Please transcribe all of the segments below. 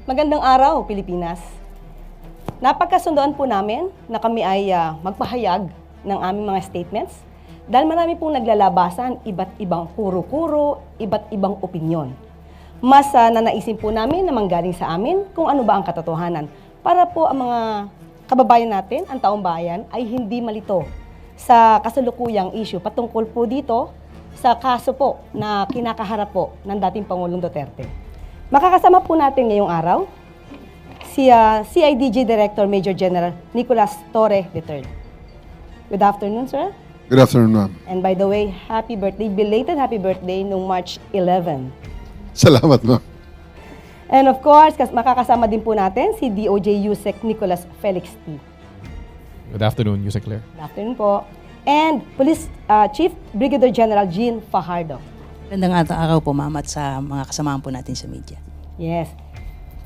Magandang araw, Pilipinas. Napagkasundoan po namin na kami ay magpahayag ng aming mga statements dahil marami pong naglalabasan iba't ibang kuro-kuro, iba't ibang opinyon. Mas nanaisin po namin na manggaling sa amin kung ano ba ang katotohanan para po ang mga kababayan natin, ang taong bayan, ay hindi malito sa kasalukuyang issue patungkol po dito sa kaso po na kinakaharap po ng dating Pangulong Duterte. Makakasama po natin ngayong araw si CIDG Director Major General Nicolas Torre III. Good afternoon, sir. Good afternoon, ma'am. And by the way, happy birthday, belated happy birthday nung March 11. Salamat, ma'am. And of course, makakasama din po natin si DOJ USEC Nicolas Felix T. Good afternoon, Yusek Claire. Good afternoon po. And Police Chief Brigadier General Jean Fajardo. Magandang araw po, ma'am, at sa mga kasamahan po natin sa media. Yes.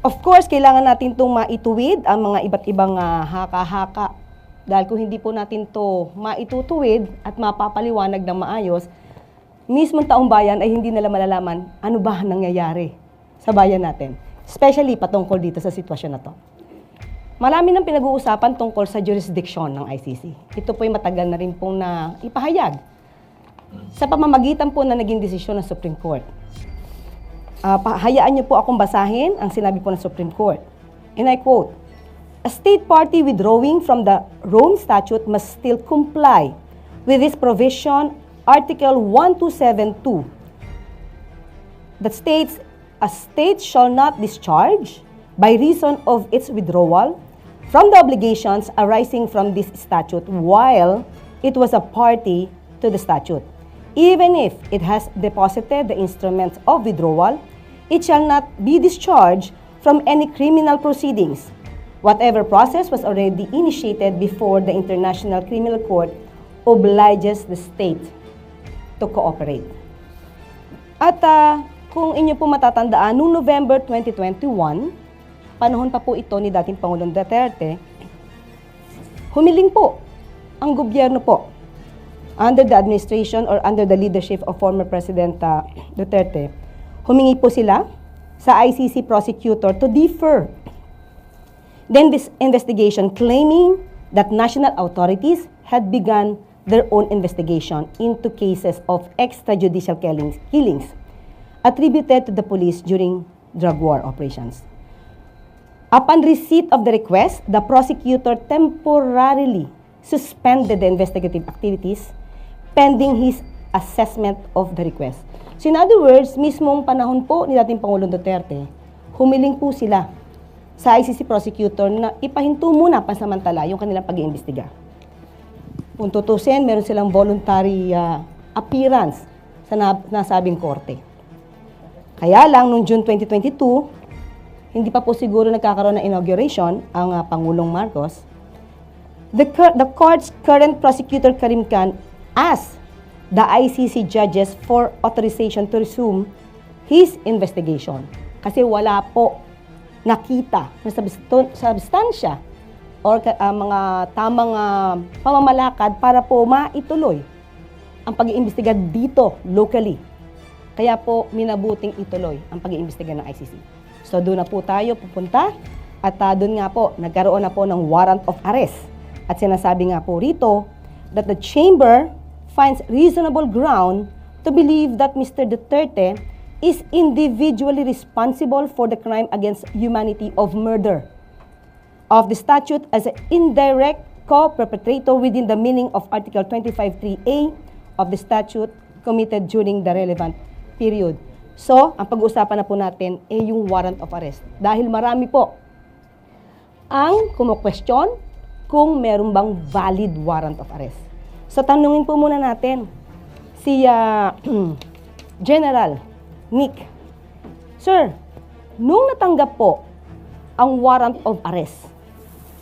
Of course, kailangan natin itong maituwid ang mga iba't ibang haka-haka. Dahil kung hindi po natin to maitutuwid at mapapaliwanag ng maayos, mismong taong bayan ay hindi nila malalaman ano ba nangyayari sa bayan natin. Especially patungkol dito sa sitwasyon na to. Marami nang pinag-uusapan tungkol sa jurisdiction ng ICC. Ito po ay matagal na rin pong ipahayag sa pamamagitan po na naging desisyon ng Supreme Court. Hayaan niyo po akong basahin ang sinabi po ng Supreme Court. And I quote, "A state party withdrawing from the Rome Statute must still comply with this provision, Article 1272, that states, a state shall not discharge by reason of its withdrawal from the obligations arising from this statute while it was a party to the statute. Even if it has deposited the instruments of withdrawal, it shall not be discharged from any criminal proceedings. Whatever process was already initiated before the International Criminal Court obliges the state to cooperate." At kung inyo po matatandaan, noong November 2021, panahon pa po ito ni dating Pangulong Duterte, humiling po ang gobyerno po under the administration or under the leadership of former President Duterte. Humingi po sila sa ICC prosecutor to defer then this investigation, claiming that national authorities had begun their own investigation into cases of extrajudicial killings attributed to the police during drug war operations. Upon receipt of the request, the prosecutor temporarily suspended the investigative activities pending his assessment of the request. So in other words, mismong panahon po ni dating Pangulong Duterte, humiling po sila sa ICC prosecutor na ipahinto muna pansamantala yung kanilang pag-iimbestiga. Kung tutusin, meron silang voluntary appearance sa nasabing korte. Kaya lang, noong June 2022, hindi pa po siguro nagkakaroon ng inauguration ang Pangulong Marcos. The court's current prosecutor, Karim Khan, asked the ICC judges for authorization to resume his investigation. Kasi wala po nakita na substansya or mga tamang pamamalakad para po maituloy ang pag-iimbestiga dito locally. Kaya po minabuting ituloy ang pag-iimbestiga ng ICC. So doon na po tayo pupunta at doon nga po nagkaroon na po ng warrant of arrest. At sinasabi nga po rito that the chamber finds reasonable ground to believe that Mr. Duterte is individually responsible for the crime against humanity of murder of the statute as an indirect co-perpetrator within the meaning of Article 25(3)(a) of the statute committed during the relevant period. So, ang pag-uusapan na po natin ay yung warrant of arrest. Dahil marami po ang kumu-question kung meron bang valid warrant of arrest. So, tanungin po muna natin si General Nick. Sir, nung natanggap po ang warrant of arrest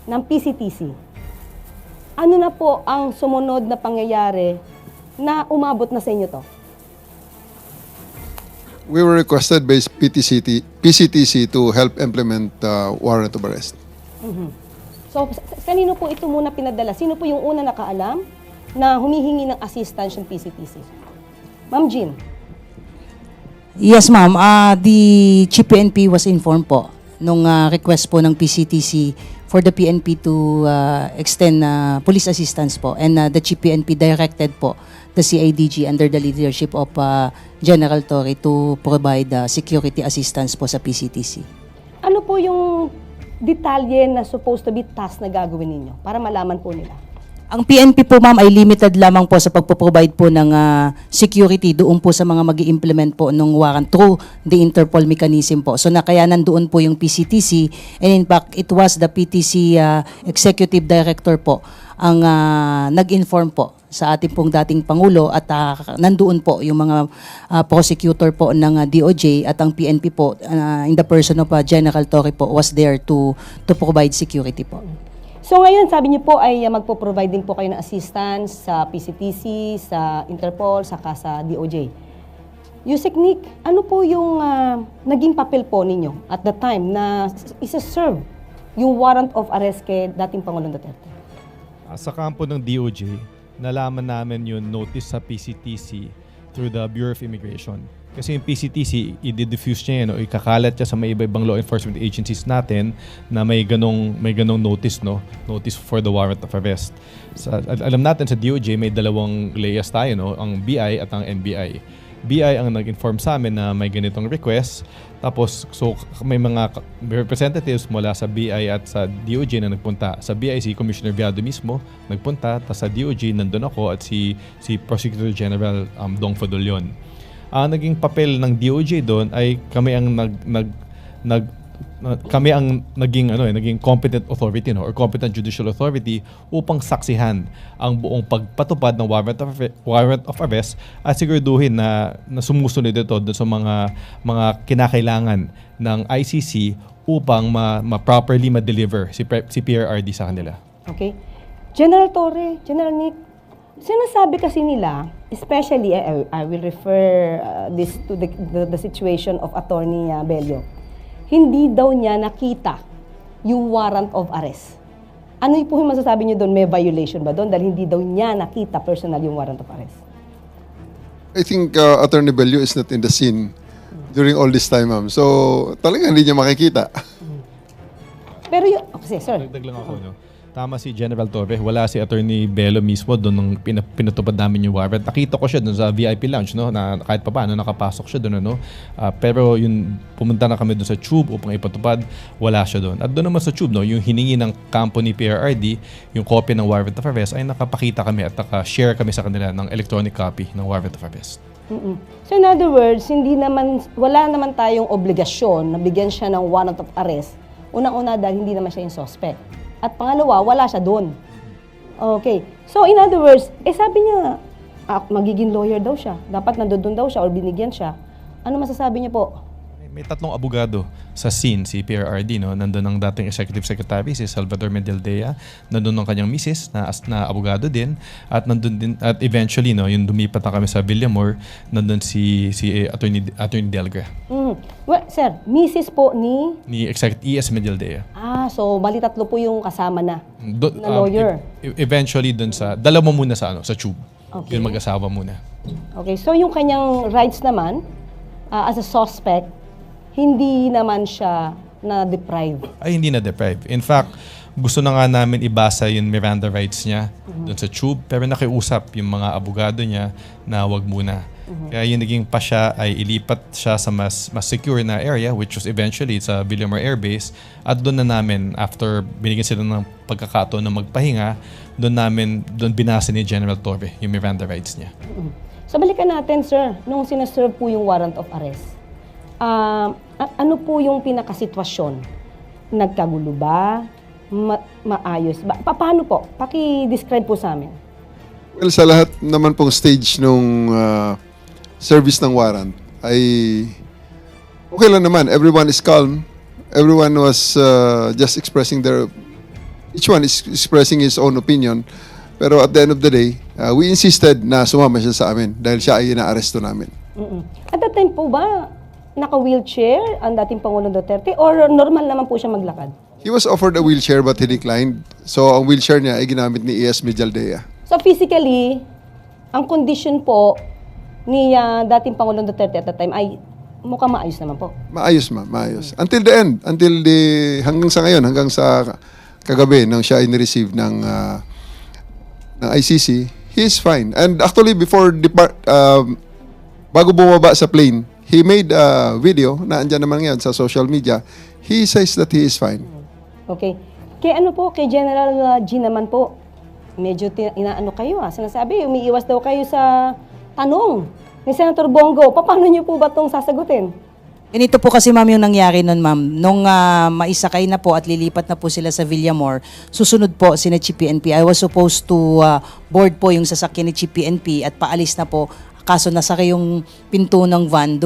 ng PCTC, ano na po ang sumunod na pangyayari na umabot na sa inyo to? We were requested by PCTC to help implement warrant of arrest. So, kanino po ito muna pinadala? Sino po yung una nakaalam na humihingi ng assistance yung PCTC? Ma'am Jean. Yes, ma'am. The GPNP was informed po nung request po ng PCTC for the PNP to extend police assistance po, and the Chief PNP directed po the CIDG under the leadership of General Torre to provide security assistance po sa PCTC. Ano po yung detalye na supposed to be task na gagawin ninyo para malaman po nila? Ang PNP po, ma'am, ay limited lamang po sa pagpo-provide po ng security doon po sa mga mag-i-implement po ng warrant through the Interpol mechanism po. So kaya nandoon po yung PCTC, and in fact, it was the PTC Executive Director po ang nag-inform po sa ating pong dating Pangulo, at nandoon po yung mga prosecutor po ng DOJ, at ang PNP po in the person of General Torre po was there to provide security po. So ngayon, sabi niyo po ay magpo-provide din po kayo ng assistance sa PCTC, sa Interpol, saka sa DOJ. Yusek Nick, ano po yung naging papel po ninyo at the time na isa-serve yung warrant of arrest kay dating Pangulong Duterte? Sa kampo ng DOJ, nalaman namin yung notice sa PCTC through the Bureau of Immigration. Kasi yung PCTC, i-diffuse niya yan, o ikakalat niya sa may iba-ibang law enforcement agencies natin na may ganong notice, no? Notice for the warrant of arrest. Alam natin sa DOJ, may dalawang layers tayo, no? Ang BI at ang NBI. BI ang nag-inform sa amin na may ganitong request. Tapos, so may mga representatives mula sa BI at sa DOJ na nagpunta. Sa BI, si Commissioner Viado mismo nagpunta. Tapos sa DOJ, nandun ako at si Prosecutor General Dong Fadolion. Ang naging papel ng DOJ doon ay kami ang naging competent authority, no, or competent judicial authority upang saksihan ang buong pagpatupad ng warrant of arrest at siguraduhin na sumusunod ito doon sa mga kinakailangan ng ICC upang properly ma-deliver si PRRD sa kanila. Okay. General Torre, General Nick, sinasabi kasi nila, especially, I will refer this to the situation of Attorney Bello. Hindi daw niya nakita yung warrant of arrest. Ano po yung masasabi niyo doon? May violation ba doon? Dahil hindi daw niya nakita personal yung warrant of arrest. I think Attorney Bello is not in the scene during all this time, ma'am. So, talagang hindi niya makikita. Pero yung... Okay, sir. Dagdag lang ako, no? Tama si General Torre. Wala si Attorney Bello mismo doon nung pinatupad namin yung warrant. Nakita ko siya doon sa VIP lounge, no, na kahit pa paano nakapasok siya doon, no. Pero yun, pumunta na kami doon sa Tube upang ipatupad, wala siya doon. At doon naman sa Tube, no, yung hiningi ng kampo ni PRRD, yung copy ng warrant of arrest, ay nakapakita kami at naka-share kami sa kanila ng electronic copy ng warrant of arrest. So in other words, wala naman tayong obligasyon na bigyan siya ng warrant of arrest. Unang-una dahil hindi naman siya yung suspect. At pangalawa, wala siya doon. Okay. So, in other words, sabi niya, magiging lawyer daw siya. Dapat nandoon daw siya or binigyan siya. Ano masasabi niya po? May tatlong abogado sa scene, si PRRD, no? Nandun ang dating Executive Secretary, si Salvador Medialdea. Nandun ang kanyang misis, na abogado din. At nandun din, at eventually, no, yung lumipat na kami sa Villamor, nandun si Attorney Delgra. Well, sir, misis po ni Executive ES Medialdea. So bali tatlo po yung kasama na lawyer. Eventually, dun sa, dalawa muna sa Tube. Okay. Yung mag-asawa muna. Okay, so yung kanyang rights naman, as a suspect, hindi naman siya na-deprive. Ay, hindi na-deprive. In fact, gusto na nga namin ibasa yung Miranda rights niya doon sa Tube, pero nakiusap yung mga abogado niya na wag muna. Kaya yung naging pa siya ay ilipat siya sa mas secure na area, which was eventually sa Villamor Air Base. At doon na namin, after binigyan sila ng pagkakataon na magpahinga, doon binasa ni General Torre yung Miranda rights niya. So balikan natin, sir, nung sinaserve po yung warrant of arrest. Ano po yung pinakasitwasyon? Nagkagulo ba? Maayos ba? Paano po? Paki-describe po sa amin. Well, sa lahat naman pong stage nung service ng warrant ay okay lang naman. Everyone is calm. Everyone was just expressing each one is expressing his own opinion. Pero at the end of the day, we insisted na sumama siya sa amin dahil siya ay inaaresto namin. At that time po ba, naka-wheelchair ang dating Pangulong Duterte or normal naman po siya maglakad? He was offered a wheelchair but he declined. So ang wheelchair niya ay ginamit ni ES Medialdea. So physically, ang condition po ni dating Pangulong Duterte at that time ay mukhang maayos naman po. Maayos, ma'am, maayos. Until the end, hanggang sa ngayon, hanggang sa kagabi, nang siya in-receive ng ICC, he is fine. And actually, bago bumaba sa plane, he made a video na andyan naman ngayon sa social media. He says that he is fine. Okay. Kay General G naman po, medyo inaano kayo sinasabi, umiiwas daw kayo sa tanong ni Senator Bongo. Paano niyo po ba itong sasagutin? Ganito po kasi ma'am yung nangyari nun ma'am. Nung maisakay na po at lilipat na po sila sa Villamor, susunod po si Chief PNP. I was supposed to board po yung sasakyan ni Chief PNP at paalis na po. Kaso nasakay yung pinto ng van,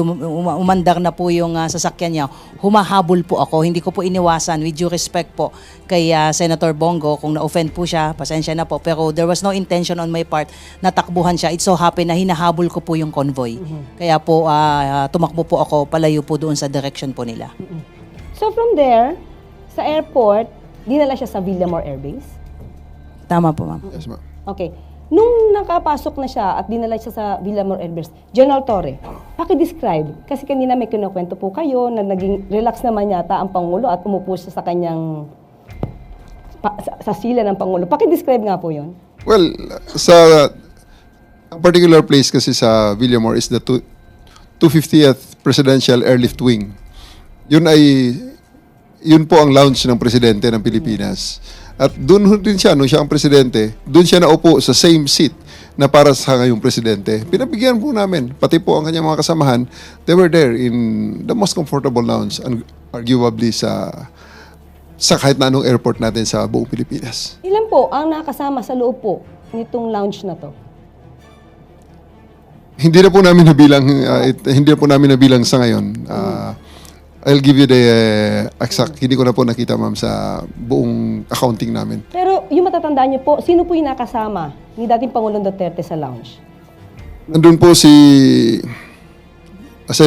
umandar na po yung sasakyan niya. Humahabol po ako. Hindi ko po iniwasan, with due respect po kay Senator Bongo. Kung na-offend po siya, pasensya na po. Pero there was no intention on my part na takbuhan siya. It so happened na hinahabol ko po yung convoy. Kaya po tumakbo po ako, palayo po doon sa direction po nila. So from there, sa airport, dinala siya sa Villamor Air Base? Tama po ma'am. Yes, ma'am. Okay. Nung nakapasok na siya at dinala siya sa Villamor Air Base, General Torre, paki-describe. Kasi kanina may kinukwento po kayo na naging relax naman yata ang Pangulo at umupo siya sa kanyang sa sila ng Pangulo. Paki-describe nga po yon. Well, ang particular place kasi sa Villamor is the 250th Presidential Airlift Wing. Yun po ang lounge ng presidente ng Pilipinas. At doon din siya, nung siya ang presidente, doon siya naupo sa same seat na para sa ngayong presidente. Pinabigyan po namin, pati po ang kanyang mga kasamahan, they were there in the most comfortable lounge, and arguably sa kahit na anong airport natin sa buong Pilipinas. Ilan po ang nakasama sa loob po nitong lounge na to? Hindi na po namin nabilang sa ngayon. I'll give you the exact. Hindi ko na po nakita, ma'am, sa buong accounting namin. Pero yung matatandaan niyo po, sino po yung nakasama ni dating Pangulong Duterte sa lounge? Nandun po aside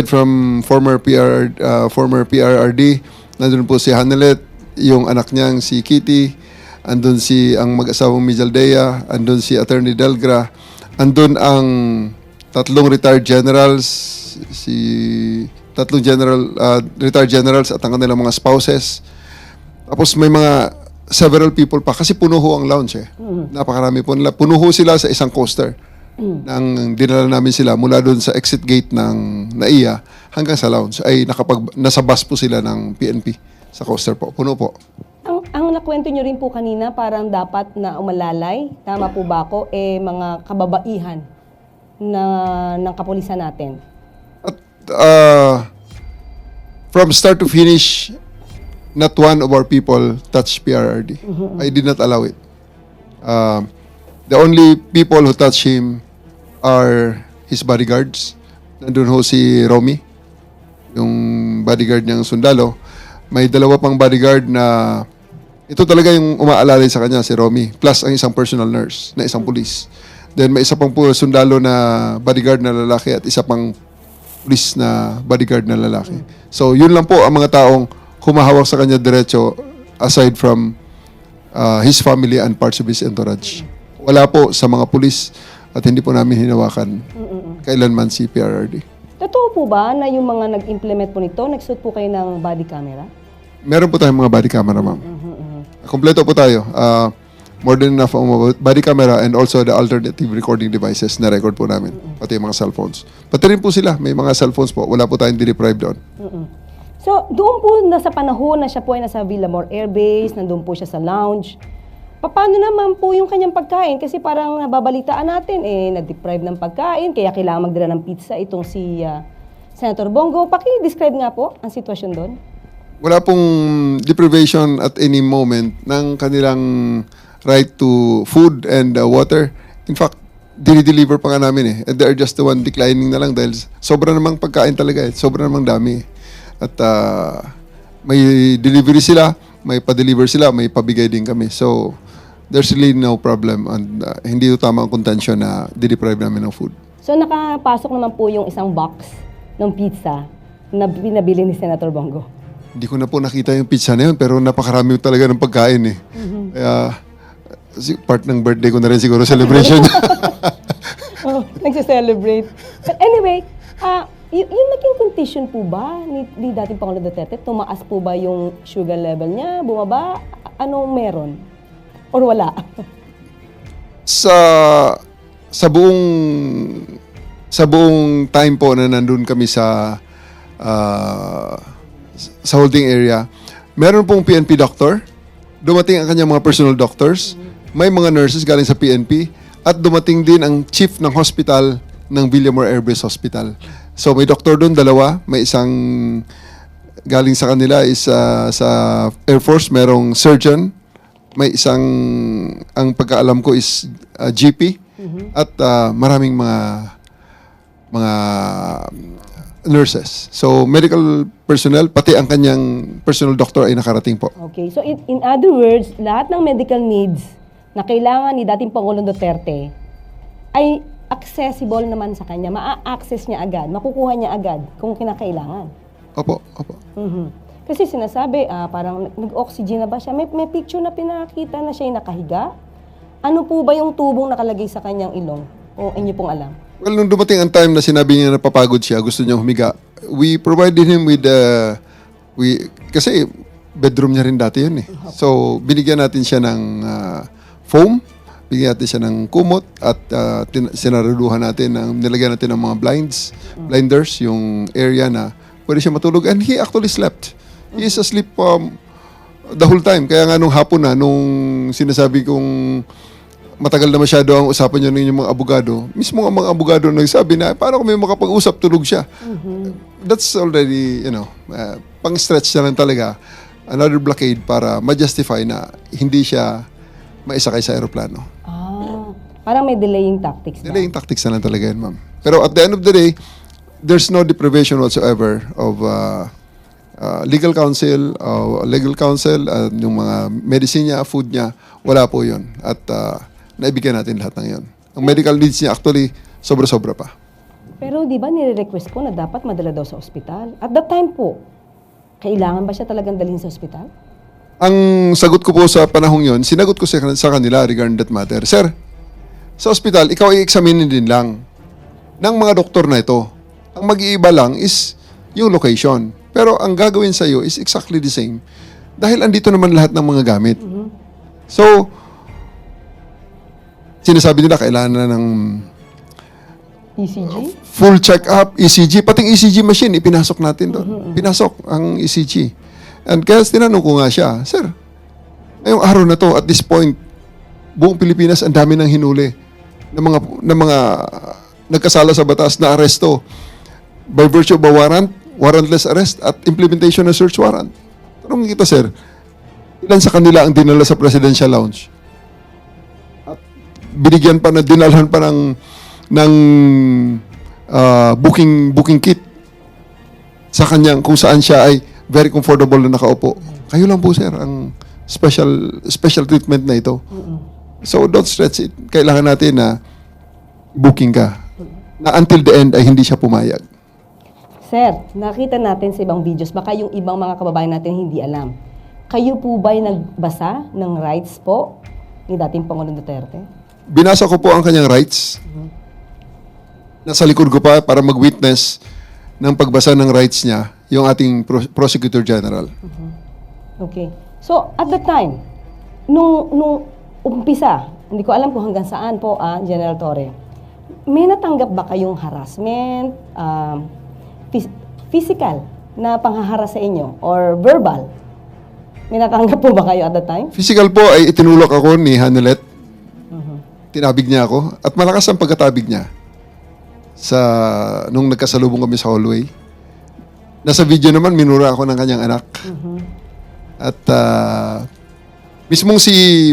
from former PRRD, nandun po si Hanelet, yung anak niyang si Kitty, andun ang mag-asawang Mijaldea, andun si Attorney Delgra, andun ang tatlong retired generals, retired generals at ang kanilang mga spouses. Tapos may several people pa kasi puno ho ang lounge Napakarami po nila. Puno ho sila sa isang coaster. Nang dinala namin sila mula doon sa exit gate ng NAIA hanggang sa lounge ay nasa bus po sila ng PNP sa coaster po. Puno po. Ang nakwento nyo rin po kanina, parang dapat na umalalay, tama po ba ako, mga kababaihan ng kapulisan natin. From start to finish, not one of our people touched PRRD. I did not allow it. The only people who touched him are his bodyguards. Nandun ho si Romy, yung bodyguard niyang sundalo. May dalawa pang bodyguard na ito talaga yung umaalalay sa kanya, si Romy. Plus ang isang personal nurse na isang police. Then may isa pang sundalo na bodyguard na lalaki at isa pang police na bodyguard na lalaki. So, yun lang po ang mga taong humahawak sa kanya diretso aside from his family and parts of his entourage. Wala po sa mga police at hindi po namin hinawakan kailanman si PRRD. Totoo po ba na yung mga nag-implement po nito, nagsuot po kayo ng body camera? Meron po tayong mga body camera, ma'am. Kompleto po tayo. More than enough ang body camera and also the alternative recording devices na record po namin. Pati yung mga cellphones. Pati rin po sila, may mga cellphones po. Wala po tayong deprived doon. So, doon po sa panahon na siya po ay nasa Villamor Air Base, nandun po siya sa lounge, paano naman po yung kanyang pagkain? Kasi parang nababalitaan natin, na-deprive ng pagkain, kaya kailangan magdala ng pizza itong si Senator Bongo. Paki-describe nga po ang sitwasyon doon. Wala pong deprivation at any moment ng kanilang right to food and water. In fact, dinideliver pa nga namin And they are just the one declining na lang dahil sobra namang pagkain talaga Sobra namang dami. At may delivery sila, may pa-deliver sila, may pabigay din kami. So, there's really no problem and hindi ito tama ang contention na dideprive namin ng food. So, nakapasok naman po yung isang box ng pizza na pinabili ni Senator Bongo. Hindi ko na po nakita yung pizza na yun, pero napakarami talaga ng pagkain Kaya, part ng birthday ko na rin siguro celebration. Nagse-celebrate. But anyway, Yung naging condition po ba ni dating Pangulong Duterte? Tumaas po ba yung sugar level niya? Bumaba? Anong meron? Or wala? Sa buong time po na nandun kami sa holding area, meron pong PNP doctor, dumating ang kanyang mga personal doctors, may mga nurses galing sa PNP, at dumating din ang chief ng hospital ng Villamor Air Base Hospital. So may doktor doon, dalawa, may isang galing sa kanila is sa Air Force, merong surgeon, may isang, ang pagkaalam ko is GP, at maraming mga nurses. So medical personnel, pati ang kanyang personal doctor ay nakarating po. Okay. So in other words, lahat ng medical needs na kailangan ni dating Pangulong Duterte ay accessible naman sa kanya. Ma-access niya agad, makukuha niya agad kung kinakailangan. Opo. Kasi sinasabi, parang nag-oxygen na ba siya? May picture na pinakita na siya nakahiga. Ano po ba yung tubong nakalagay sa kanyang ilong? O inyo pong alam? Well, nung dumating ang time na sinabi niya napapagod siya, gusto niya humiga, we provided him with kasi bedroom niya rin dati yun eh. So, binigyan natin siya ng foam, bigyan natin siya ng kumot, at sinaraduhan natin, nilagyan natin ng mga blinders, yung area na pwede siya matulog. And he actually slept. He is asleep the whole time. Kaya nga nung hapon na, nung sinasabi kong matagal na masyado ang usapan niya ng inyong mga abogado, mismo ang mga abogado nagsabi na, paano kami makapag-usap, tulog siya. That's already, pang-stretch na lang talaga. Another blockade para ma-justify na hindi siya maisakay sa aeroplano. Parang may delaying tactics ba? Delaying tactics na lang talaga yan, ma'am. Pero at the end of the day, there's no deprivation whatsoever of legal counsel, yung mga medicine niya, food niya, wala po yun. At naibigyan natin lahat ng yun. Ang medical needs niya actually, sobra-sobra pa. Pero di ba nire-request po na dapat madala daw sa ospital? At that time po, kailangan ba siya talagang dalhin sa ospital? Ang sagot ko po sa panahong yun, sinagot ko sa kanila regarding that matter, Sir, sa ospital, ikaw ay examinin din lang ng mga doktor na ito. Ang mag-iiba lang is yung location. Pero ang gagawin sa iyo is exactly the same. Dahil andito naman lahat ng mga gamit. So, sinasabi nila kailangan na ng ECG? full check-up, ECG, pating ECG machine, ipinasok natin doon. Pinasok ang ECG. And kaya tinanong ko nga siya, Sir, ngayong araw na to, at this point, buong Pilipinas, ang dami ng hinuli ng mga nagkasala sa batas na aresto by virtue of a warrant, warrantless arrest, at implementation ng search warrant. Tanong kita, Sir, ilan sa kanila ang dinala sa presidential lounge? At binigyan pa na, dinalhan pa ng booking kit sa kanyang, kung saan siya ay very comfortable na nakaupo. Kayo lang po, sir, ang special treatment na ito. So don't stretch it. Kailangan natin na booking ka. Na until the end ay hindi siya pumayag. Sir, nakita natin sa ibang videos, baka yung ibang mga kababayan natin hindi alam. Kayo po ba'y nagbasa ng rights po ni dating Pangulong Duterte? Binasa ko po ang kanyang rights. Nasa likod ko pa para mag-witness ng pagbasa ng rights niya yung ating Prosecutor General. Okay. So, at the time, nung umpisa, hindi ko alam kung hanggang saan po, General Torre, may natanggap ba kayong harassment, physical na panghaharas sa inyo, or verbal? May natanggap po ba kayo at the time? Physical po ay itinulak ako ni Hanelet. Tinabig niya ako. At malakas ang pagkatabig niya nung nagkasalubong kami sa hallway. Nasa video naman, minura ako ng kanyang anak. At mismong si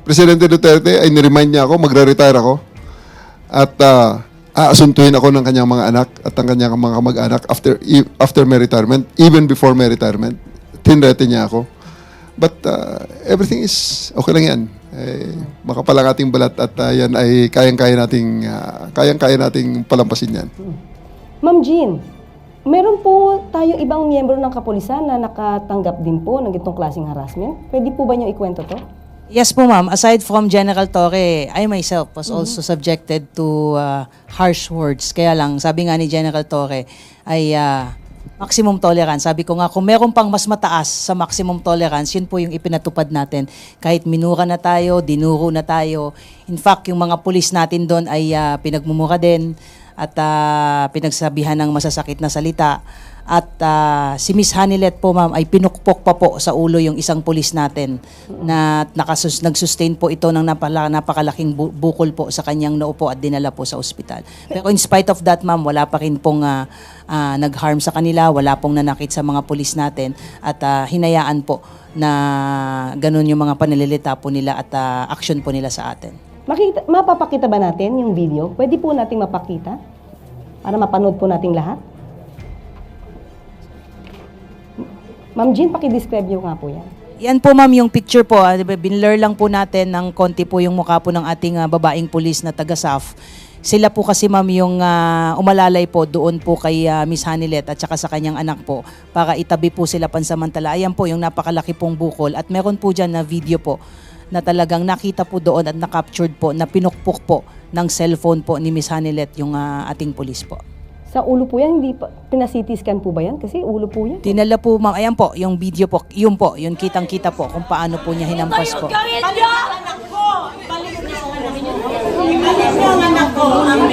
Presidente Duterte ay niremind niya ako, magre-retire ako. At aasuntuhin ako ng kanyang mga anak at ang kanyang mga kamag-anak after my retirement, even before my retirement. Tinrete niya ako. But everything is okay lang yan. Makapal ang ating balat at yan ay kayang-kaya nating palampasin yan. Ma'am Jean, meron po tayo ibang miyembro ng kapulisan na nakatanggap din po ng itong klaseng harassment. Pwede po ba niyo ikwento to? Yes po ma'am, aside from General Torre, I myself was also subjected to harsh words. Kaya lang, sabi nga ni General Torre ay maximum tolerance. Sabi ko nga, kung meron pang mas mataas sa maximum tolerance, yun po yung ipinatupad natin. Kahit minura na tayo, dinuro na tayo. In fact, yung mga pulis natin doon ay pinagmumura din at pinagsabihan ng masasakit na salita. At si Miss Hanilet po ma'am ay pinukpok pa po sa ulo yung isang pulis natin na nag-sustain po ito ng napakalaking bukol po sa kanyang noo po at dinala po sa ospital. Pero in spite of that ma'am, wala pa rin pong nag-harm sa kanila, wala pong nanakit sa mga pulis natin at hinayaan po na ganun yung mga pananalita po nila at action po nila sa atin. Mapapakita ba natin yung video? Pwede po nating mapakita para mapanood po nating lahat? Ma'am Jean, paki-describe niyo nga po yan. Yan po ma'am yung picture po, binlur lang po natin ng konti po yung mukha po ng ating babaeng pulis na taga-SAF. Sila po kasi ma'am yung umalalay po doon po kay Miss Hanilet at saka sa kanyang anak po para itabi po sila pansamantala. Ayan po yung napakalaki pong bukol at meron po dyan na video po na talagang nakita po doon at na-captured po na pinukpok po ng cellphone po ni Miss Hanilet yung ating pulis po. Sa ulo po yan, hindi pa, pina-CT scan po ba yan? Kasi ulo po yan. Dinala po ma'am, ayan po, yung video po, yun kitang-kita po kung paano po niya hinampas po. Balik ang anak ko! Balik ang anak ko! Balik ang anak ko! Ang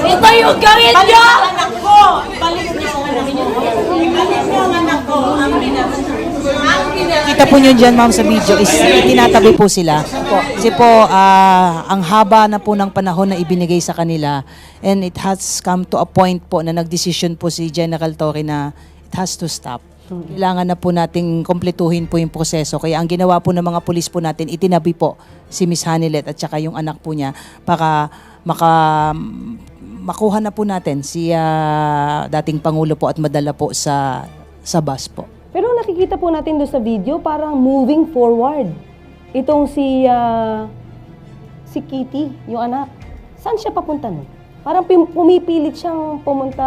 ito yung garit niya! Anak ko! Balik ang anak ko! Balik ang anak ko! Kita po nyo dyan ma'am sa video is tinatabi po sila. Kasi po ang haba na po ng panahon na ibinigay sa kanila and it has come to a point po na nagdesisyon po si General Torre na it has to stop. Kailangan na po nating kompletuhin po yung proseso. Kaya ang ginawa po ng mga pulis po natin, itinabi po si Miss Hanilet at saka yung anak po niya para makuha na po natin si dating Pangulo po at madala po sa bus po. Pero nakikita po natin doon sa video, parang moving forward. Itong si Kitty, yung anak. Saan siya papunta nun? Parang pumipilit siyang pumunta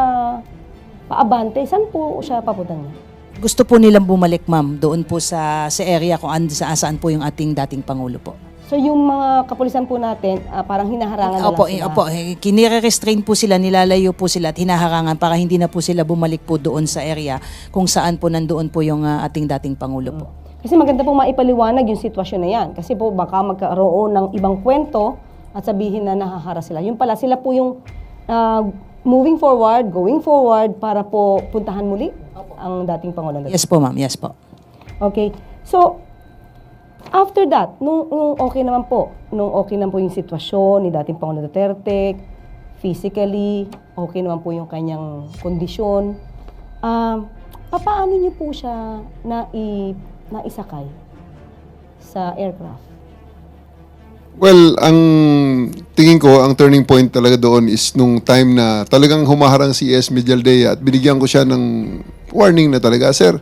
paabante. Saan po siya papunta niya? Gusto po nilang bumalik ma'am doon po sa area kung saan po yung ating dating Pangulo po. So yung mga kapulisan po natin, parang hinaharangan na lang sila. Opo, kinire-restrain po sila, nilalayo po sila at hinaharangan para hindi na po sila bumalik po doon sa area kung saan po nandoon po yung ating dating Pangulo po. Kasi maganda pong maipaliwanag yung sitwasyon na yan. Kasi po baka magkaroon ng ibang kwento at sabihin na nahahara sila. Yung pala, sila po yung moving forward, going forward para po puntahan muli ang dating Pangulo. Yes po ma'am, yes po. Okay. So, after that, nung okay naman po yung sitwasyon ni dating Pangulo Duterte, physically, okay naman po yung kanyang kondisyon, paano niyo po siya naisakay sa aircraft? Well, ang tingin ko, ang turning point talaga doon is nung time na talagang humaharang si ES Medialdea at binigyan ko siya ng warning na talaga, sir,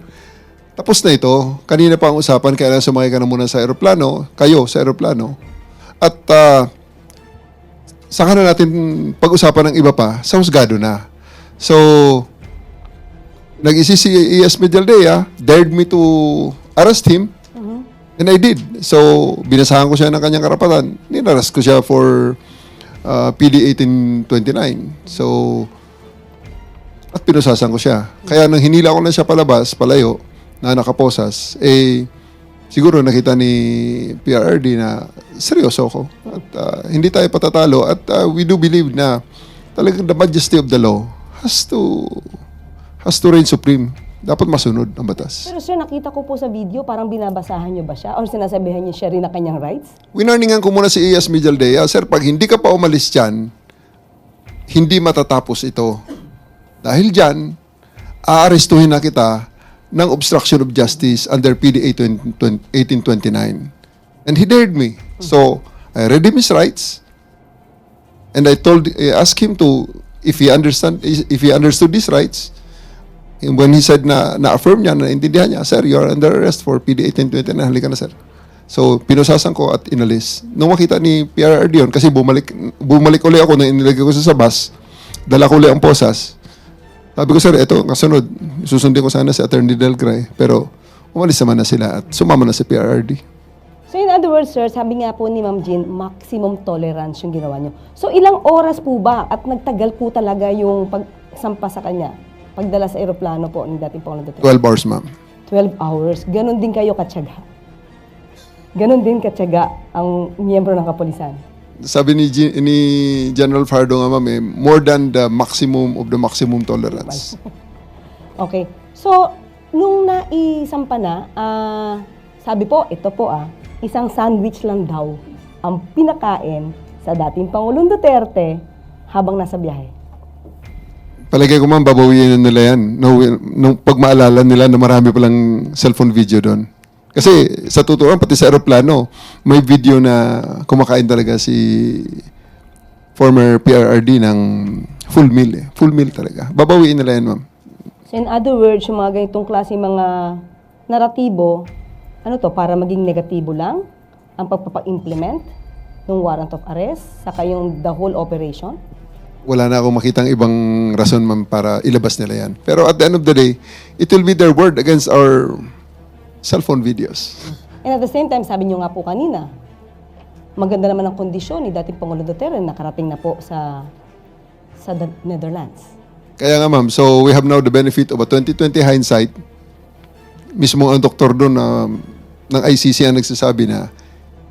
tapos na ito. Kanina pa ang usapan, kailangan sumakay ka na muna sa aeroplano, kayo sa aeroplano. At saka na natin pag-usapan ng iba pa, sa husgado na. So, nag-isip si ES Medialdea, dared me to arrest him, and I did. So, binasahan ko siya ng kanyang karapatan. Ninaras ko siya for PD 1829. So, at pinusasan ko siya. Kaya nang hinila ko na siya palabas, palayo, na nakaposas, siguro nakita ni PRRD na seryoso ako. At hindi tayo patatalo. At we do believe na talagang the majesty of the law has to reign supreme. Dapat masunod ang batas. Pero sir, nakita ko po sa video, parang binabasahan niyo ba siya? Or sinasabihan niyo siya rin na kanyang rights? Winarningan ko muna si ES Medialdea, sir, pag hindi ka pa umalis dyan, hindi matatapos ito. Dahil dyan, aarestuhin na kita ng obstruction of justice under PD 1829. And he dared me. So, I read him his rights, and I asked him to, if he understood his rights, and when he said na-affirm niya, naintindihan niya, sir, you are under arrest for PD 1829, halika na, sir. So, pinusasan ko at inalis. Nung makita ni PRRD yun, kasi bumalik uli ako nung inilagay ko sa bus, dala ko ulit ang posas. Sabi ko, sir, ito, kasunod, susundin ko sana si Attorney Del Gray, pero umalis naman na sila at sumama na si PRRD. So in other words, sir, sabi nga po ni Ma'am Jean, maximum tolerance yung ginawa nyo. So ilang oras po ba at nagtagal po talaga yung pagsampa sa kanya, pagdala sa eroplano po ng dating Pangulong Duterte? 12 hours, ma'am. 12 hours. Ganon din kayo katsaga. Ganon din katsaga ang miyembro ng kapulisan. Sabi ni General Fardo nga, ma'am, more than the maximum of the maximum tolerance. Okay. So, nung naisampa na, sabi po, ito po isang sandwich lang daw ang pinakain sa dating Pangulong Duterte habang nasa biyahe. Palagay ko, ma'am, babawiin na nila yan. Nung pag maalala nila na marami palang cellphone video doon. Kasi sa totoo, pati sa aeroplano, may video na kumakain talaga si former PRRD ng full meal. Full meal talaga. Babawiin nila yan, ma'am. So in other words, yung mga ganitong klase mga naratibo, ano to, para maging negatibo lang ang pagpapa-implement ng warrant of arrest, saka yung the whole operation? Wala na akong makitang ibang rason, ma'am, para ilabas nila yan. Pero at the end of the day, it will be their word against our cellphone videos. And at the same time, sabi nyo nga po kanina, maganda naman ang kondisyon ni dating Pangulong Duterte na nakarating na po sa Netherlands. Kaya nga, ma'am, so we have now the benefit of a 2020 hindsight. Mismo ang doktor doon ng ICC ang nagsasabi na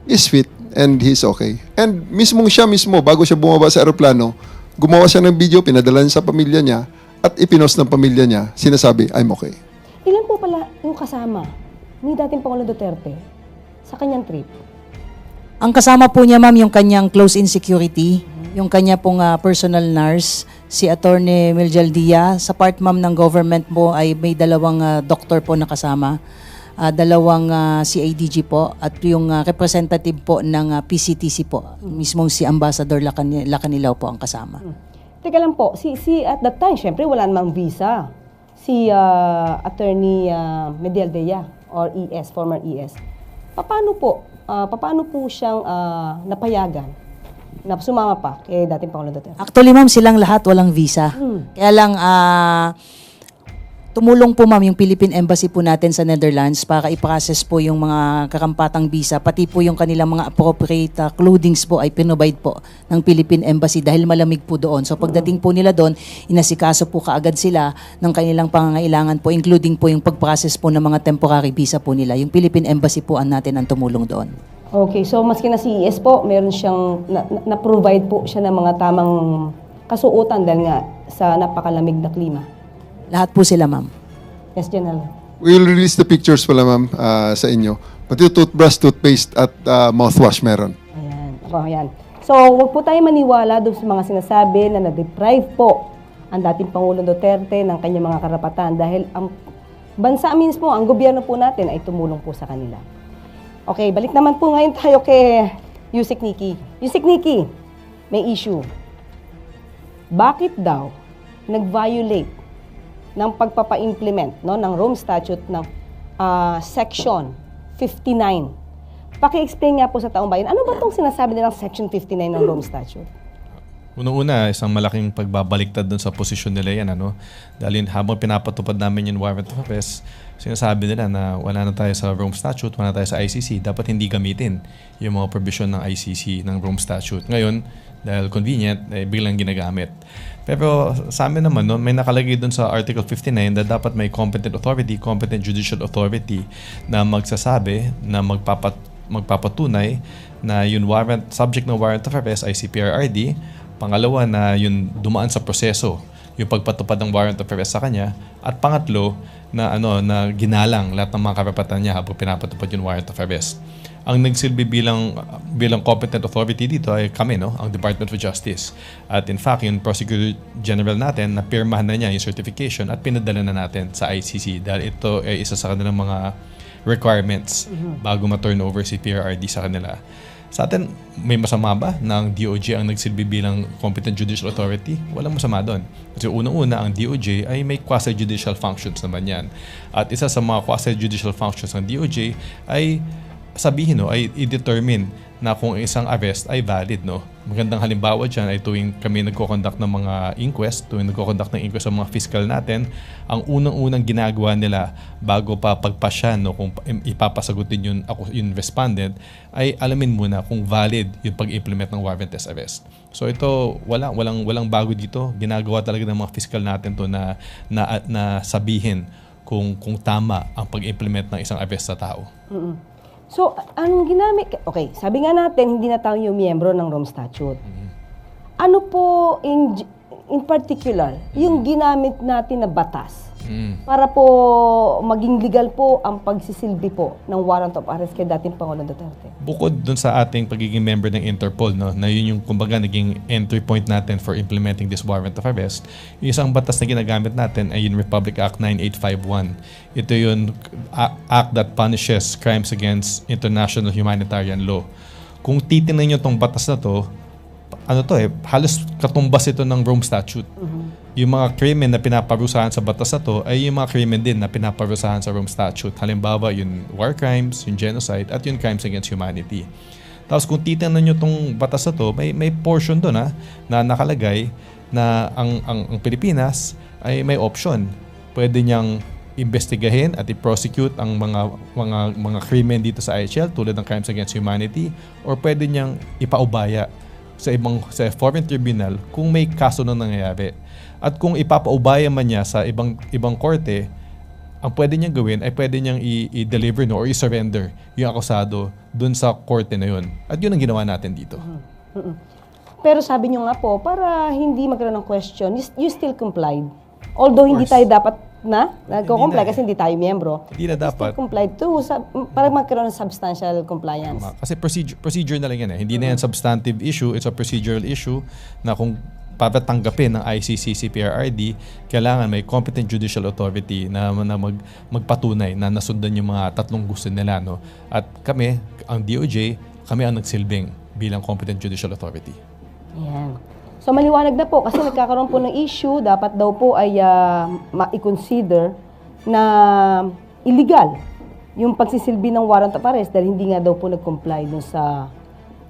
he's fit and he's okay. And siya mismo, bago siya bumaba sa aeroplano, gumawa siya ng video, pinadala niya sa pamilya niya, at ipinost ng pamilya niya, sinasabi, I'm okay. Ilan po pala yung kasama ni dating Pangulong Duterte sa kanyang trip? Ang kasama po niya, ma'am, yung kanyang close-in security, yung kanya pong personal nurse, si Attorney Miljaldia. Sa part, ma'am, ng government po ay may dalawang doktor po na kasama, dalawang CIDG po, at yung representative po ng PCTC po. Mismong si Ambassador Lacanilaw po ang kasama. Teka lang po, at that time, syempre wala namang visa. Si Attorney Miljaldia or ES, former ES. Paano po siyang napayagan na sumama pa kay dating Pangulong Duterte? Actually, ma'am, silang lahat walang visa. Kaya lang, tumulong po, ma'am, yung Philippine Embassy po natin sa Netherlands para i-process po yung mga karampatang visa, pati po yung kanilang mga appropriate clothings po ay pinobide po ng Philippine Embassy dahil malamig po doon. So pagdating po nila doon, inasikaso po kaagad sila ng kanilang pangangailangan po, including po yung pag-process po ng mga temporary visa po nila. Yung Philippine Embassy po natin ang tumulong doon. Okay, so maski na si ES po, meron siyang na-provide po siya ng mga tamang kasuotan dahil nga sa napakalamig na klima. Lahat po sila, ma'am. Yes, General. We will release the pictures pala, ma'am, sa inyo. Pati toothbrush, toothpaste, at mouthwash meron. Ayan. Ayan. So, huwag po tayo maniwala doon sa mga sinasabi na na-deprive po ang dating Pangulong Duterte ng kanyang mga karapatan dahil ang bansa mismo, ang gobyerno po natin ay tumulong po sa kanila. Okay, balik naman po ngayon tayo kay Yusek Nikki. Yusek Nikki, may issue. Bakit daw nag-violate ng pagpapa-implement ng Rome Statute ng Section 59? Paki-explain nga po sa taong bayan, ano ba itong sinasabi nilang Section 59 ng Rome Statute? Unang-una, isang malaking pagbabaliktad dun sa posisyon nila yan. Dahil habang pinapatupad namin yung warrant of arrest, sinasabi nila na wala na tayo sa Rome Statute, wala na tayo sa ICC, dapat hindi gamitin yung mga provision ng ICC ng Rome Statute. Ngayon, dahil convenient, biglang ginagamit. Pero sa amin naman, may nakalagay dun sa Article 59 na dapat may competent authority, competent judicial authority na magsasabi, na magpapatunay na yung warrant, subject ng warrant of arrest ay si PRRD. Pangalawa, na yung dumaan sa proseso, yung pagpatupad ng warrant of arrest sa kanya. At pangatlo, na na ginalang lahat ng mga karapatan niya habang pinapatupad yung warrant of arrest. Ang nagsilbi bilang competent authority dito ay kami, ang Department of Justice. At in fact, yung Prosecutor General natin, napirmahan na niya yung certification at pinadala na natin sa ICC dahil ito ay isa sa kanilang mga requirements bago ma-turn over si PRRD sa kanila. Sa atin, may masama ba na ang DOJ ang nagsilbi bilang competent judicial authority? Walang masama doon. Kasi unang-una, ang DOJ ay may quasi-judicial functions naman yan. At isa sa mga quasi-judicial functions ng DOJ ay sabihin, ay i-determine na kung isang arrest ay valid, no? Magandang halimbawa dyan ay tuwing kami nagko-conduct ng mga inquest, tuwing nagko-conduct ng inquest sa mga fiscal natin, ang unang-unang ginagawa nila bago pa pagpasya, no, kung ipapasagutin yung respondent, ay alamin muna kung valid yung pag-implement ng warrantless arrest. So ito, walang bago dito. Ginagawa talaga ng mga fiscal natin to na sabihin kung tama ang pag-implement ng isang arrest sa tao. So, anong ginamit? Okay, sabi nga natin, hindi na tayo yung miyembro ng Rome Statute. Ano po in particular, yung ginamit natin na batas para po maging legal po ang pagsisilbi po ng warrant of arrest kay dating Pangulong Duterte? Bukod dun sa ating pagiging member ng Interpol, no, na yun yung kumbaga naging entry point natin for implementing this warrant of arrest, yung isang batas na ginagamit natin ay yung Republic Act 9851. Ito yung act that punishes crimes against international humanitarian law. Kung titingnan nyo tong batas na to, halos katumbas ito ng Rome Statute. Yung mga krimen na pinaparusahan sa batas na to ay yung mga krimen din na pinaparusahan sa Rome Statute. Halimbawa, yung war crimes, yung genocide, at yung crimes against humanity. Tapos kung titingnan nyo itong batas na to, may portion doon na nakalagay na ang Pilipinas ay may option. Pwede niyang investigahin at i-prosecute ang mga krimen dito sa IHL tulad ng crimes against humanity, or pwede niyang ipaubaya sa foreign tribunal kung may kaso na nangyayari. At kung ipapaubaya man niya sa ibang korte, ang pwede niyang gawin ay pwede niyang i-deliver or i-surrender yung akusado dun sa korte na yun. At yun ang ginawa natin dito. Pero sabi niyo nga po, para hindi magkaroon ng question, you still complied. Although hindi tayo dapat nagko-comply kasi hindi tayo miyembro. Hindi na dapat. Still complied too para magkaroon ng substantial compliance. Kasi procedure na lang yan. Hindi na yan substantive issue, it's a procedural issue na kung papatanggapin ng ICC CPRRD, kailangan may competent judicial authority na magpatunay na nasundan yung mga tatlong gusto nila. No? At kami, ang DOJ, kami ang nagsilbing bilang competent judicial authority. Ayan. So maliwanag na po kasi nagkakaroon po ng issue, dapat daw po ay ma-consider na illegal yung pagsisilbi ng warrant of arrest dahil hindi nga daw po nag-comply dun sa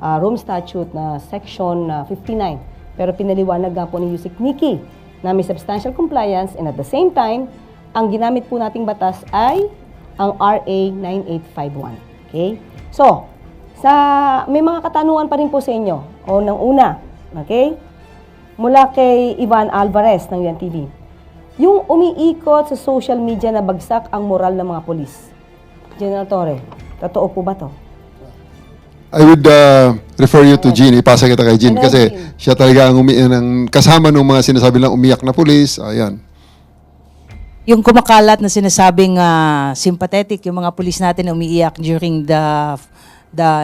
Rome Statute na Section 59. Pero pinaliwanag nga po ni Yusek Nikki na may substantial compliance and at the same time, ang ginamit po nating batas ay ang RA 9851. Okay? So, may mga katanungan pa rin po sa inyo. O nang una, okay? Mula kay Ivan Alvarez ng UNTV. Yung umiikot sa social media na bagsak ang moral ng mga polis. General Torre, totoo po ba to? I would refer you to Jean. Ipasa kita kay Jean kasi siya talaga ang kasama ng mga sinasabi lang umiyak na pulis. Ayan. Yung kumakalat na sinasabing sympathetic, yung mga pulis natin na umiiyak during the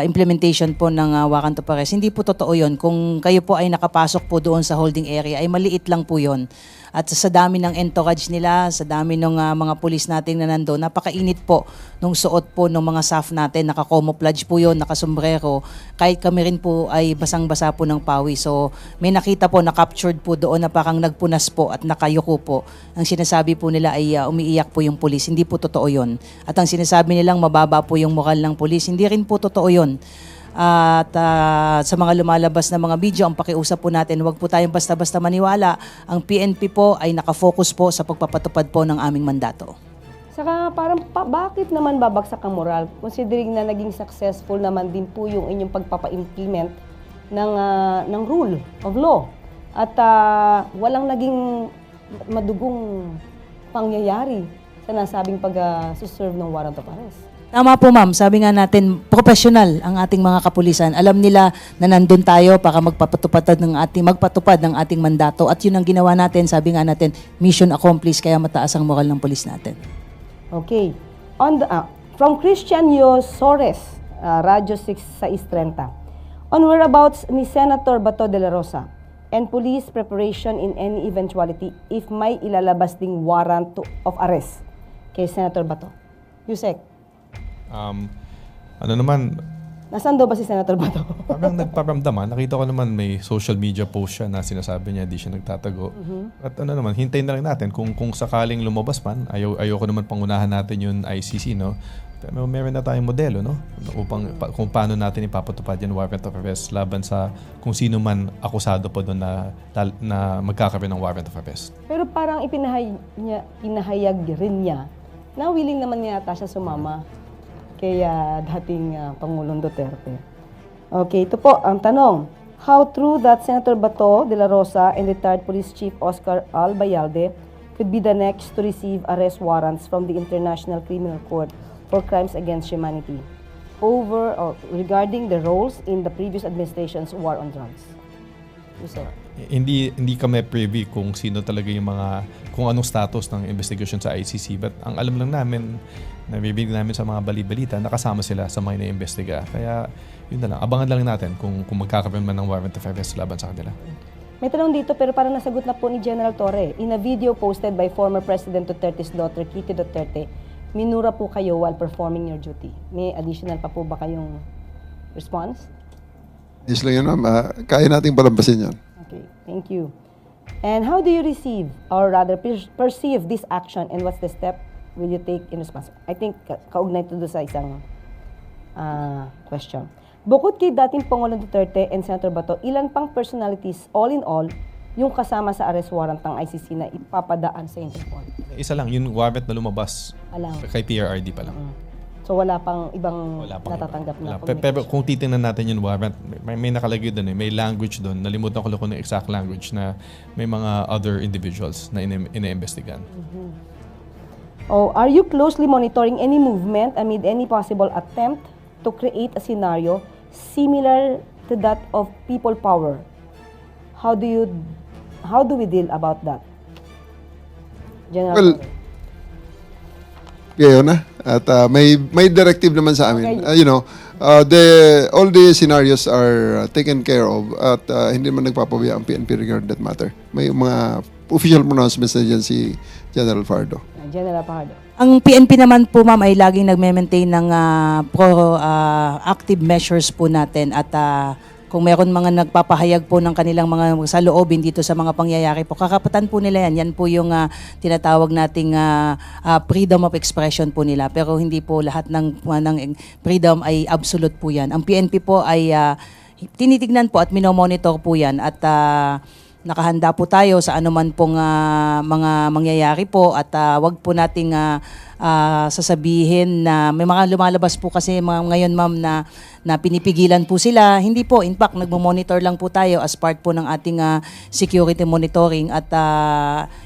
implementation po ng warrant of arrest. Hindi po totoo yun. Kung kayo po ay nakapasok po doon sa holding area, ay maliit lang po yun. At sa dami ng entourage nila, sa dami ng mga pulis natin na nandoon, napakainit po nung suot po ng mga staff natin. Naka-camouflage po yun, nakasombrero. Kahit kami rin po ay basang-basa po ng pawi. So may nakita po, na-captured po doon na parang nagpunas po at nakayuko po. Ang sinasabi po nila ay umiiyak po yung pulis. Hindi po totoo yun. At ang sinasabi nilang mababa po yung moral ng pulis, hindi rin po totoo yun. At sa mga lumalabas na mga video, ang pakiusap po natin, huwag po tayong basta-basta maniwala. Ang PNP po ay nakafocus po sa pagpapatupad po ng aming mandato. Saka parang bakit naman babagsak ang moral? Considering na naging successful naman din po yung inyong pagpapa-implement ng rule of law. At walang naging madugong pangyayari sa nasabing pag-serve ng warrant of arrest. Tama po ma'am, sabi nga natin, professional ang ating mga kapulisan. Alam nila na nandun tayo para magpatupad ng ating mandato. At yun ang ginawa natin, sabi nga natin, mission accomplished, kaya mataas ang moral ng pulis natin. Okay. From Christian Yosores, Radyo 6-630. On whereabouts ni Senator Bato de la Rosa and police preparation in any eventuality if may ilalabas ding warrant of arrest kay Senator Bato. Yusek. Nasaan daw ba si Senator Bato? Parang nagparamdaman. Nakita ko naman may social media post siya na sinasabi niya di siya nagtatago. At hintayin na lang natin kung sakaling lumabas man, ayoko naman pangunahan natin yung ICC, no? Pero meron na tayong modelo, no? Kung paano natin ipapatupad yung warrant of arrest laban sa kung sino man akusado po doon na magkakaroon ng warrant of arrest. Pero parang pinahayag rin niya na willing naman niya yata siya sumama kay dating Pangulong Duterte. Okay, ito po ang tanong. How true that Senator Bato de la Rosa and retired Police Chief Oscar Albayalde could be the next to receive arrest warrants from the International Criminal Court for crimes against humanity regarding the roles in the previous administration's war on drugs? Yes, sir. Hindi kami privy kung sino talaga yung kung anong status ng investigation sa ICC, but ang alam lang namin, nabibigyan namin sa mga bali-balita, nakasama sila sa mga ina-investiga. Kaya yun na lang, abangan lang natin kung magkakaroon man ng warrant of arrest laban sa kanila. May tanong dito pero parang nasagot na po ni General Torre. In a video posted by former President Duterte's daughter, Kitty Duterte, minura po kayo while performing your duty. May additional pa po ba kayong response? Yes lang yun, ma'am. Kaya nating palampasin yan. Okay, thank you. And how do you receive, or rather perceive this action, and what's the step will you take in response? I think kaugnay ito doon sa isang question. Bukod kay dating Pangulong Duterte and Senator Bato, ilan pang personalities, all in all, yung kasama sa arrest warrant ng ICC na ipapadaan sa Interpol? Isa lang, yung warrant na lumabas kay PRRD pa lang. So wala pang ibang natatanggap na communication? Pero kung titingnan natin yung warrant, may nakalagay doon may language doon. Nalimutan ko lang kung yung exact language na may mga other individuals na ina-investigan. Oh, are you closely monitoring any movement amid any possible attempt to create a scenario similar to that of people power? How do we deal about that? General Well, Torre. Ngayon na. At may directive naman sa amin. Okay. All the scenarios are taken care of at hindi man nagpapabaya ang PNP regarding that matter. May mga official pronouncements na dyan si General Fardo. General Pardo. Ang PNP naman po ma'am ay laging nagme-maintain ng proactive measures po natin at kung meron mga nagpapahayag po ng kanilang mga saloobin dito sa mga pangyayari po, kakapatan po nila yan. Yan po yung tinatawag nating freedom of expression po nila. Pero hindi po lahat ng freedom ay absolute po yan. Ang PNP po ay tinitignan po at minomonitor po yan at nakahanda po tayo sa anuman pong mga mangyayari po at wag po nating sasabihin na may mga lumalabas po kasi ngayon ma'am na pinipigilan po sila. Hindi po, in fact, nagmo-monitor lang po tayo as part po ng ating security monitoring at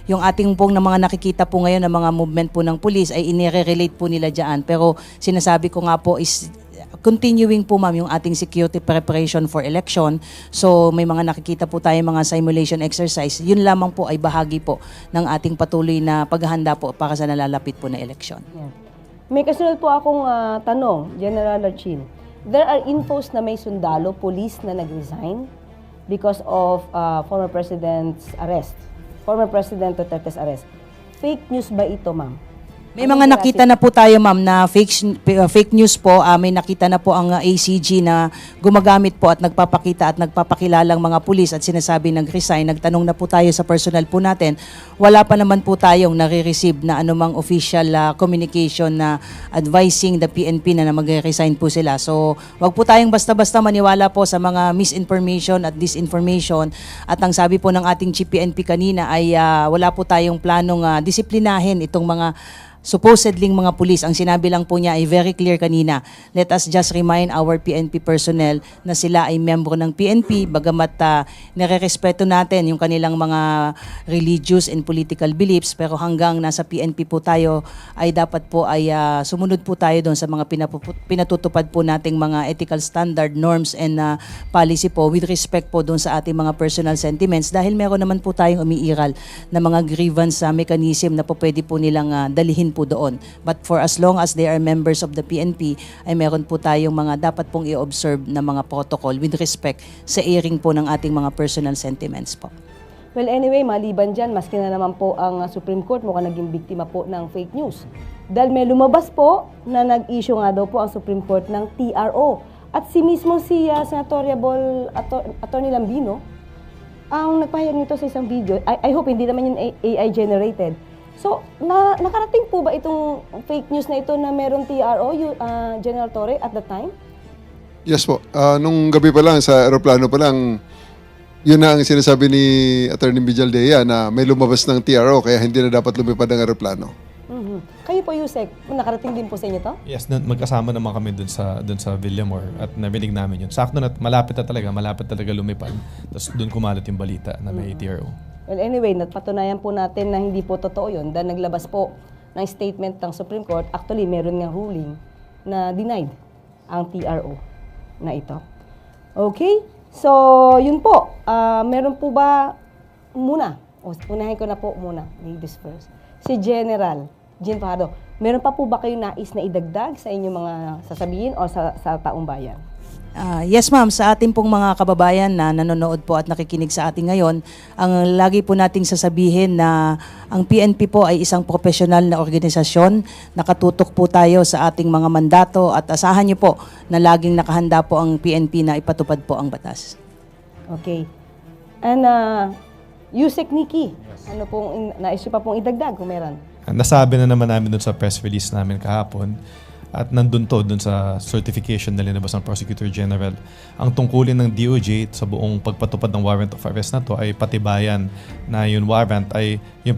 yung ating pong na mga nakikita po ngayon ng mga movement po ng police ay inire-relate po nila dyan. Pero sinasabi ko nga po is continuing po ma'am yung ating security preparation for election. So may mga nakikita po tayo mga simulation exercise. Yun lamang po ay bahagi po ng ating patuloy na paghahanda po para sa nalalapit po na election. Yeah. May kasunod po akong tanong, General Archin. There are infos na may sundalo, police na nag-resign because of former President's arrest. Former President Duterte's arrest. Fake news ba ito, ma'am? May mga nakita na po tayo ma'am na fake news po. May nakita na po ang ACG na gumagamit po at nagpapakita at nagpapakilalang mga pulis at sinasabi nag-resign. Nagtanong na po tayo sa personal po natin. Wala pa naman po tayong nare-receive na anumang official communication na advising the PNP na mag-resign po sila. So wag po tayong basta-basta maniwala po sa mga misinformation at disinformation. At ang sabi po ng ating Chief PNP kanina ay wala po tayong planong disiplinahin itong mga supposedly mga pulis. Ang sinabi lang po niya ay very clear kanina. Let us just remind our PNP personnel na sila ay membro ng PNP bagamat nire-respeto natin yung kanilang mga religious and political beliefs, pero hanggang nasa PNP po tayo ay dapat po ay sumunod po tayo doon sa mga pinatutupad po nating mga ethical standard, norms and policy po with respect po doon sa ating mga personal sentiments dahil meron naman po tayong umiiral na mga grievance mechanism na po pwede po nilang dalihin po doon. But for as long as they are members of the PNP, ay meron po tayong mga dapat pong i-observe na mga protocol with respect sa airing po ng ating mga personal sentiments po. Well, anyway, maliban dyan, maski na naman po ang Supreme Court mukhang naging biktima po ng fake news. Dahil may lumabas po na nag-issue nga daw po ang Supreme Court ng TRO. At si Senatoriable Attorney Lambino, ang nagpahayag nito sa isang video. I hope hindi naman yun AI generated. So, nakarating po ba itong fake news na ito na meron TRO, General Torre, at the time? Yes po. Nung gabi pa lang, sa aeroplano pa lang, yun na ang sinasabi ni Attorney Vijaldea na may lumabas ng TRO kaya hindi na dapat lumipad ng aeroplano. Kayo po, Yusek, nakarating din po sa inyo to? Yes, magkasama naman kami dun sa Villamor at narinig namin yun. Sakto na malapit talaga lumipad. Tapos dun kumalat yung balita na may TRO. Well, anyway, napatunayan po natin na hindi po totoo yun dahil naglabas po ng statement ng Supreme Court. Actually, meron nga ruling na denied ang TRO na ito. Okay? So, yun po. Meron po ba muna? Unahin ko na po muna. Ladies first. Si General Jean Fajardo, meron pa po ba kayo nais na idagdag sa inyong mga sasabihin o sa taong bayan? Yes ma'am, sa ating pong mga kababayan na nanonood po at nakikinig sa atin ngayon, ang lagi po nating sasabihin na ang PNP po ay isang profesional na organisasyon. Nakatutok po tayo sa ating mga mandato at asahan niyo po na laging nakahanda po ang PNP na ipatupad po ang batas. Okay. And Yusek Nikki, ano pong nais pa pong idagdag kung meron? Nasabi na naman namin dun sa press release namin kahapon at nandun dun sa certification na linabas ng Prosecutor General. Ang tungkulin ng DOJ sa buong pagpatupad ng warrant of arrest na to ay patibayan na yung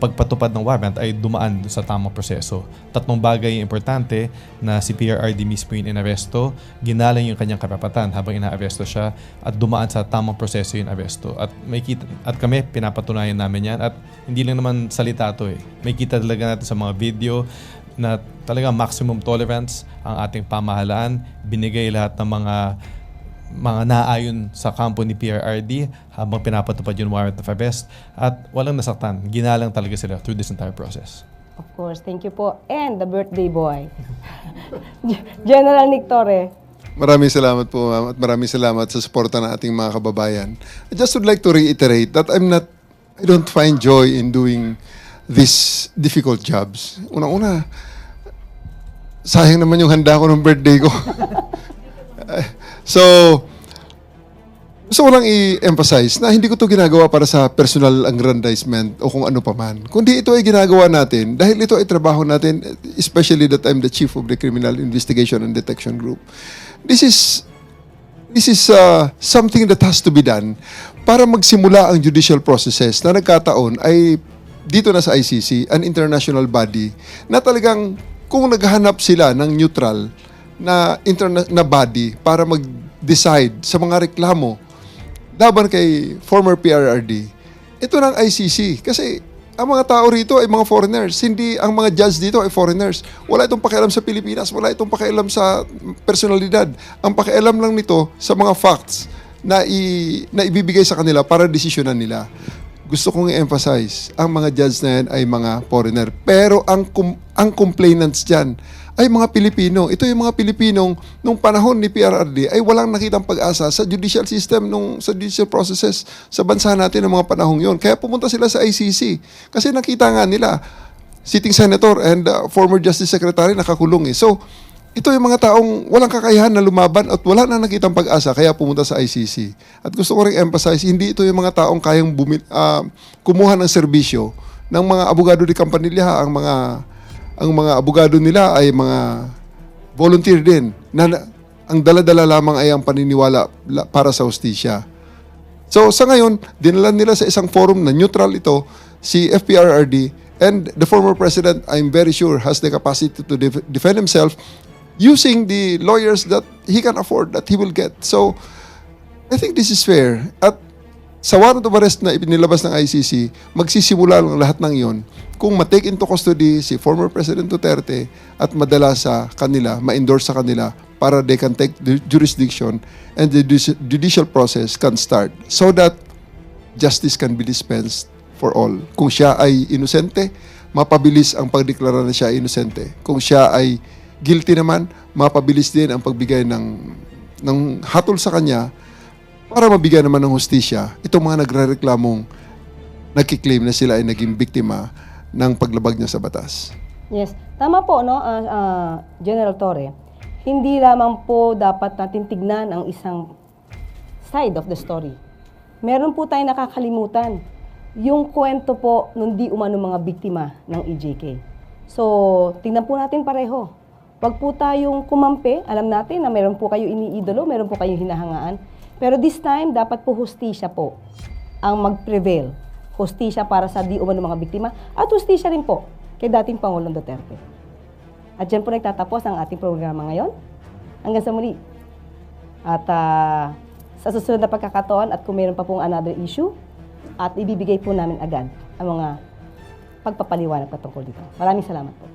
pagpatupad ng warrant ay dumaan sa tamang proseso. Tatlong bagay yung importante na si PRRD mismo yung inaresto, ginalang yung kanyang karapatan habang inaaresto siya at dumaan sa tamang proseso yung aresto. At kami pinapatunayan namin yan at hindi lang naman salita to eh. May kita talaga natin sa mga video na talaga maximum tolerance ang ating pamahalaan, binigay lahat ng mga naayon sa kampo ni PRRD habang pinapatupad yung warrant of arrest at walang nasaktan. Ginalang talaga sila through this entire process. Of course, thank you po. And the birthday boy, General Nick Torre. Maraming salamat po, ma'am, at maraming salamat sa suporta ng ating mga kababayan. I just would like to reiterate that I don't find joy in doing these difficult jobs. Una-una, sayang naman yung handa ko ng birthday ko. So, gusto ko lang i-emphasize na hindi ko to ginagawa para sa personal aggrandizement o kung ano pa man. Kundi ito ay ginagawa natin dahil ito ay trabaho natin, especially that I'm the chief of the Criminal Investigation and Detection Group. This is something that has to be done para magsimula ang judicial processes na nagkataon ay dito na sa ICC, an international body, na talagang kung naghahanap sila ng neutral na body para mag-decide sa mga reklamo laban kay former PRRD, ito ng ICC. Kasi ang mga tao rito ay mga foreigners. Hindi ang mga judge dito ay foreigners. Wala itong pakialam sa Pilipinas. Wala itong pakialam sa personalidad. Ang pakialam lang nito sa mga facts na ibibigay sa kanila para desisyonan nila. Gusto kong i-emphasize, ang mga judge na yan ay mga foreigner. Pero ang complainants dyan ay mga Pilipino. Ito yung mga Pilipinong nung panahon ni PRRD ay walang nakitang pag-asa sa judicial system, sa judicial processes sa bansa natin ng mga panahong yon. Kaya pumunta sila sa ICC. Kasi nakita nga nila, sitting senator and former justice secretary nakakulong eh. So, ito yung mga taong walang kakayahan na lumaban at wala na nakitang pag-asa kaya pumunta sa ICC. At gusto ko rin emphasize, hindi ito yung mga taong kayang kumuha ng serbisyo ng mga abogado di Campanilla. Ang mga abogado nila ay mga volunteer din na ang dala-dala lamang ay ang paniniwala para sa hustisya. So sa ngayon, dinalan nila sa isang forum na neutral ito, si FPRRD, and the former president, I'm very sure, has the capacity to defend himself using the lawyers that he can afford, that he will get. So, I think this is fair. At sa warrant of arrest na ipinilabas ng ICC, magsisimula lang lahat ng iyon kung ma-take into custody si former President Duterte at madala sa kanila, ma-endorse sa kanila para they can take the jurisdiction and the judicial process can start so that justice can be dispensed for all. Kung siya ay inosente, mapabilis ang pagdeklara na siya ay inosente. Kung siya ay guilty naman, mapabilis din ang pagbigay ng hatol sa kanya para mabigyan naman ng hustisya itong mga nagrereklamong nagkiklaim na sila ay naging biktima ng paglabag niya sa batas. Yes. Tama po, no, General Torre. Hindi lamang po dapat natin tignan ang isang side of the story. Meron po tayong nakakalimutan yung kwento po nung di umano mga biktima ng EJK. So, tingnan po natin pareho. Wag po tayong kumampi. Alam natin na meron po kayo iniidolo, meron po kayong hinahangaan. Pero this time, dapat po hustisya po ang mag-prevail. Hustisya para sa di umano mga biktima at hustisya rin po kay dating Pangulong Duterte. At dyan po nagtatapos ang ating programa ngayon. Hanggang sa muli. At sa susunod na pagkakataon at kung meron pa pong another issue, at ibibigay po namin agad ang mga pagpapaliwanag patungkol dito. Maraming salamat po.